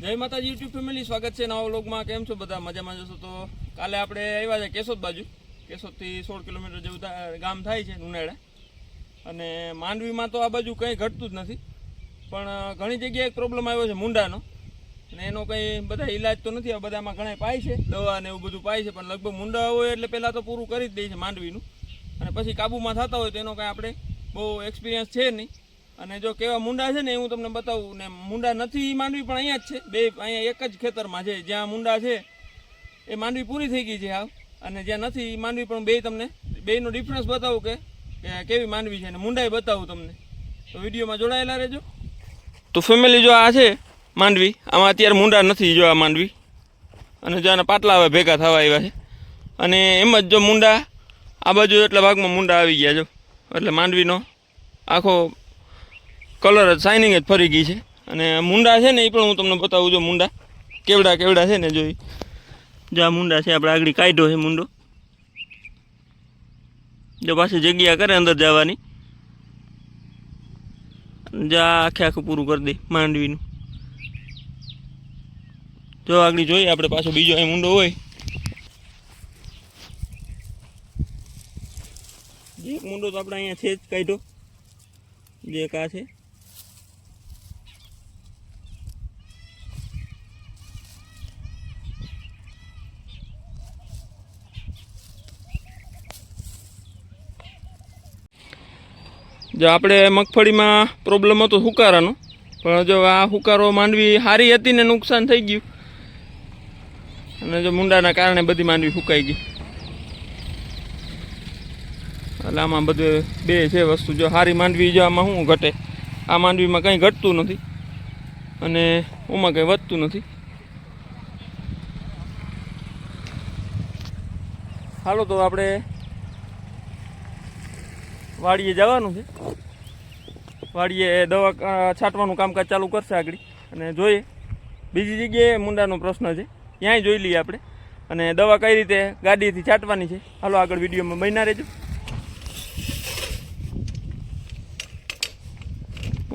જય માતાજી YouTube family, સ્વાગત છે નવા વ્લોગમાં। કેમ છો બધા? મજામાં જશો તો કાલે આપણે આવ્યા છે કેશોદ બાજુ। કેશોદથી 16 કિલોમીટર જેવું ગામ થાય છે નુનાળા। અને માંડવીમાં તો આ બાજુ કંઈ ઘટતું જ નથી, પણ ઘણી જગ્યાએ એક પ્રોબ્લેમ આવ્યો છે મુંડાનો, અને એનો કંઈ બધા ઈલાજ તો નથી। આ બધામાં ઘણા પાય છે દવા ને એવું બધું પાય છે, પણ લગભગ મુંડા હોય એટલે પહેલાં તો પૂરું કરી જ દે છે માંડવીનું, અને પછી કાબૂમાં થતા હોય તો એનો કાંઈ આપણે બહુ એક્સપિરિયન્સ છે નહીં। અને જો કેવા મુંડા છે ને એ હું તમને બતાવું। ને મુંડા નથી માંડવી પણ અહીંયા જ છે, બે અહીંયા એક જ ખેતરમાં છે। જ્યાં મુંડા છે એ માંડવી પૂરી થઈ ગઈ છે હાવ, અને જ્યાં નથી એ માંડવી પણ બે તમને બેનો ડિફરન્સ બતાવું કે કેવી માંડવી છે, અને મુંડાએ બતાવું તમને। તો વિડીયોમાં જોડાયેલા રહેજો। તો ફેમિલી, જો આ છે માંડવી, આમાં અત્યારે મુંડા નથી, જો આ માંડવી, અને જો આના પાટલા હવે ભેગા થવા આવ્યા છે। અને એમ જ જો મુંડા આ બાજુ એટલા ભાગમાં મુંડા આવી ગયા, જો એટલે માંડવીનો આખો કલર જ શાઇનિંગ જ ફરી ગઈ છે। અને મુંડા છે ને એ પણ હું તમને બતાવું। જો મુંડા કેવડા કેવડા છે ને, જોઈ જો આ મુંડા છે, આપણે આગળ કાઢ્યો છે મુંડો, જો પાછી જગ્યા કરે અંદર જવાની, જો આખે આખું પૂરું કરી દે માંડવીનું। જો આગળ જોઈએ આપણે પાછો બીજો અહીં મુંડો હોય, એક મુંડો તો આપણે અહીંયા છે જ કાઢ્યો, જે એક આ છે। જો આપણે મગફળીમાં પ્રોબ્લેમ હતો હુકારાનો, પણ જો આ હુકારો માંડવી સારી હતી ને નુકસાન થઈ ગયું, અને જો મુંડાના કારણે બધી માંડવી ફૂંકાઈ ગઈ। એટલે આમાં બધું બે છે વસ્તુ। જો સારી માંડવી, જો આમાં શું ઘટે, આ માંડવીમાં કંઈ ઘટતું નથી, અને ઓમાં કંઈ વધતું નથી। હાલો તો આપણે વાડીએ જવાનું છે, વાડીએ દવા છાંટવાનું કામકાજ ચાલુ કરશે આગળ, અને જોઈએ બીજી જગ્યાએ મુંડાનો પ્રશ્ન છે ત્યાંય જોઈ લઈએ આપણે, અને દવા કઈ રીતે ગાડીથી છાંટવાની છે। હાલો આગળ વિડીયોમાં બન્યા રહેજો।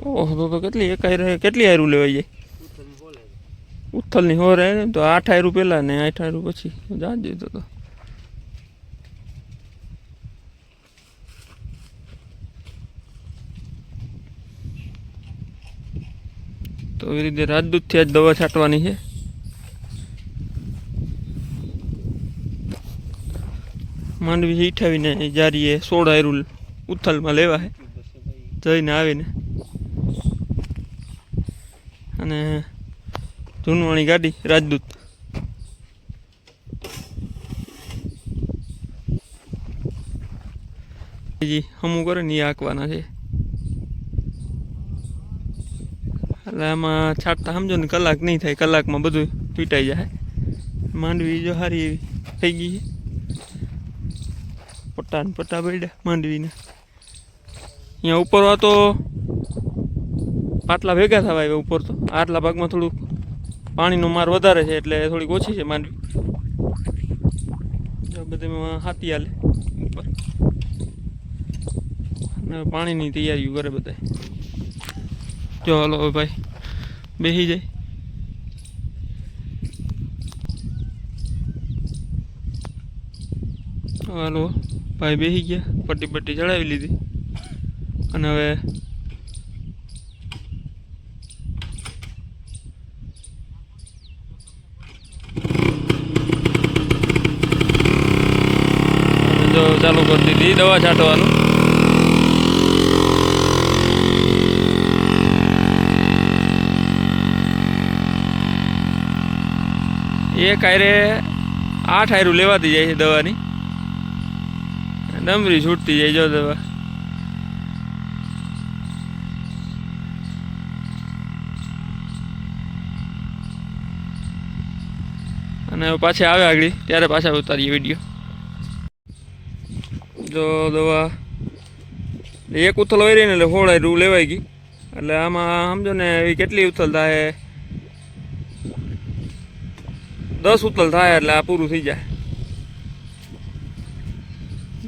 ઓહો, તો કેટલી એકાઈ કેટલી હારું લેવાઈ જાય? ઉથલની હો રહે ને, તો 8 હારું પહેલાં ને 8 હારું પછી જાજો તો એવી રીતે રાજદૂતથી જ દવા છાંટવાની છે। માંડવી હીઠાવીને જારીએ 16 હારું ઉથલમાં લેવા છે જઈને આવીને, અને જૂનવાણી ગાડી રાજદૂત। બીજી હમું કરે ને એ આંકવાના છે, એટલે આમાં છાંટતા સમજો ને કલાક નહીં થાય, કલાકમાં બધું પીટાઈ જાય। માંડવી જો સારી એવી થઈ ગઈ છે, પટ્ટા ને પટ્ટા પડ્યા માંડવીને। અહીંયા ઉપર તો પાટલા ભેગા થવા આવ્યા ઉપર, તો આટલા ભાગમાં થોડુંક પાણીનો માર વધારે છે એટલે થોડીક ઓછી છે માંડવી। બધામાં હાથી હાલે ઉપર, અને પાણીની તૈયારીઓ કરે બધા। જો હાલો હવે ભાઈ બેસી જાય। હાલો ભાઈ બેસી ગયા, પટ્ટી પટ્ટી ચડાવી લીધી, અને હવે જો ચાલુ કરી દીધી દવા છાંટવાનું। એક હારે 8 હારું લેવાતી જાય છે દવાની, ડમરી છૂટતી જાય જો દવા। અને પાછા આવે આગળ ત્યારે પાછા ઉતારીએ વિડીયો। જો દવા એક ઉથલ હોય રહી ને એટલે 16 હારું લેવાઈ ગઈ, એટલે આમાં સમજો ને એવી કેટલી ઉથલ થાય, 10 ઉથલ થાય એટલે આ પૂરું થઈ જાય।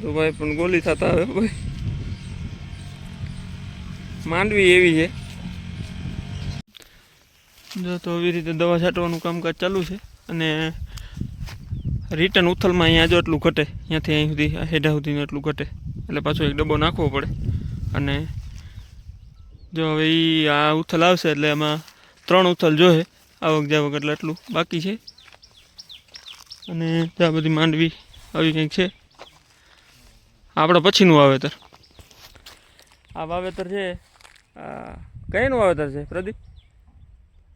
તો ભાઈ પણ ગોલી થતા હવે ભાઈ માંડવી એવી છે। જો તો આવી રીતે દવા છાંટવાનું કામકાજ ચાલુ છે અને રિટર્ન ઉથલમાં અહીંયા જો એટલું ઘટે, અહીંયાથી અહીં સુધી હેડા સુધીને એટલું ઘટે, એટલે પાછો એક ડબ્બો નાખવો પડે. અને જો હવે આ ઉથલ આવશે એટલે એમાં 3 ઉથલ જોશે આવક જાવક, એટલે એટલું બાકી છે. અને ત્યાં બધી માંડવી આવી કંઈક છે. આપણે પછીનું વાવેતર, આ વાવેતર છે કઈનું વાવેતર છે પ્રદીપ?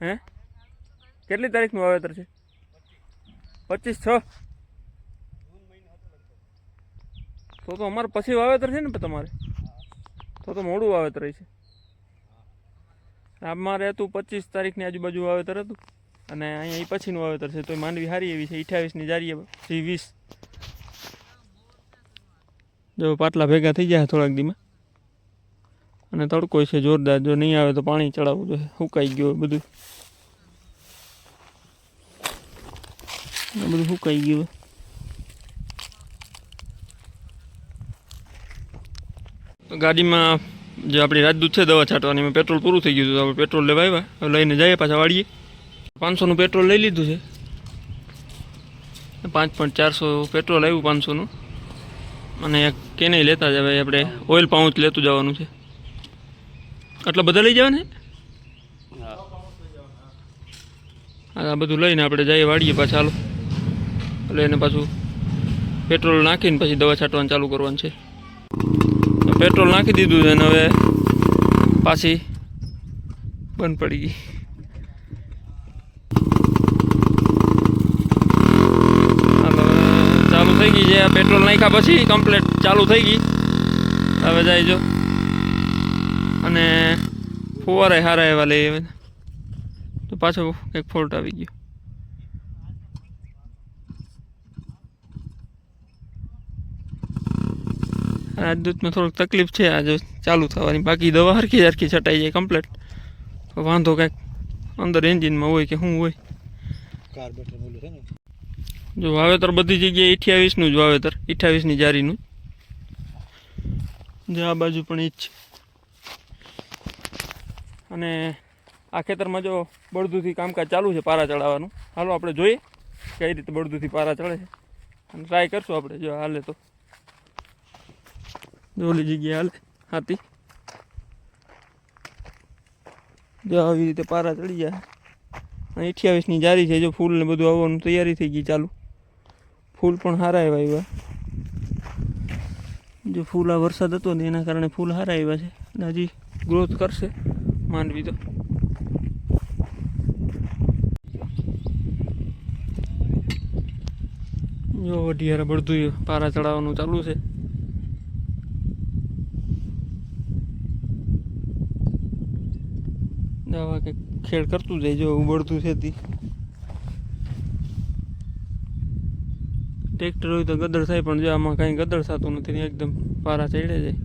હે, કેટલી તારીખનું વાવેતર છે? 25/6. તો અમારે પછી વાવેતર છે ને તમારે, તો મોડું વાવેતર છે. અમારે હતું 25 તારીખની આજુબાજુ વાવેતર હતું, અને અહીંયા એ પછીનું વાવેતર છે. તો માંડવી સારી એવી છે, 28ની જારીએ 20. જો પાટલા ભેગા થઈ જાય થોડાક દીમાં. અને તડકો છે જોરદાર, જો નહીં આવે તો પાણી ચડાવવું જોઈએ, સુકાઈ ગયું બધું, બધું સુકાઈ ગયું. ગાડીમાં જે આપણી રાજદૂત છે દવા છાંટવાની, એમાં પેટ્રોલ પૂરું થઈ ગયું હતું. આપણે પેટ્રોલ લેવા આવ્યા, હવે લઈને જઈએ પાછા વાળીએ. 500નું પેટ્રોલ લઈ લીધું છે, 5.400 પેટ્રોલ આવ્યું 500નું. અને એક કેને લેતા જ હવે આપણે ઓઇલ પાઉચ લેતું જવાનું છે. આટલા બધા લઈ જવાના છે? આ બધું લઈને આપણે જઈએ વાળીએ પાછા. હાલો, એટલે એને પાછું પેટ્રોલ નાખીને પછી દવા છાંટવાનું ચાલુ કરવાનું છે. પેટ્રોલ નાખી દીધું છે અને હવે પાછી બંધ પડી ગઈ. હાલો, ચાલુ થઈ ગઈ છે. પેટ્રોલ નાખ્યા પછી કમ્પ્લીટ ચાલુ થઈ ગઈ. હવે જાય જો, અને ફુવારા સારા એવા લઈ આવે તો પાછો કંઈક ફોલ્ટ આવી ગયો. રાજદૂતમાં થોડુંક તકલીફ છે આજે ચાલુ થવાની, બાકી દવા હરખી હરખી છટાઈ જાય કમ્પ્લીટ. વાંધો કંઈક અંદર એન્જિનમાં હોય કે શું હોય. જો વાવેતર બધી જગ્યાએ 28નું જ વાવેતર, 28ની જારીનું. જો આ બાજુ પણ એ જ છે. અને આ ખેતરમાં જો બળદુથી કામકાજ ચાલુ છે પારા ચડાવવાનું. હાલો આપણે જોઈએ કઈ રીતે બળદુથી પારા ચડે છે, અને ટ્રાય કરશું આપણે. જો હાલે તો ઓલી જગ્યાએ હાલે હાથી, જો આવી રીતે પારા ચડી જાય. 28ની જારી છે. જો ફૂલ ને બધું આવવાનું તૈયારી થઈ ગઈ ચાલુ. ફૂલ પણ સારા એવા આવ્યા. જો ફૂલ આ વરસાદ હતો ને એના કારણે ફૂલ સારા આવ્યા છે, અને હજી ગ્રોથ કરશે માંડવી તો. જો વઢિયારે બધું પારા ચડાવવાનું ચાલુ છે. દવા કે ખેડ કરતું જાય. જો ઉબળતું છે તે ટ્રેક્ટર હોય તો ગદર થાય, પણ જો આમાં કાંઈ ગદર થતું નથી, એકદમ પારા ચડે જાય.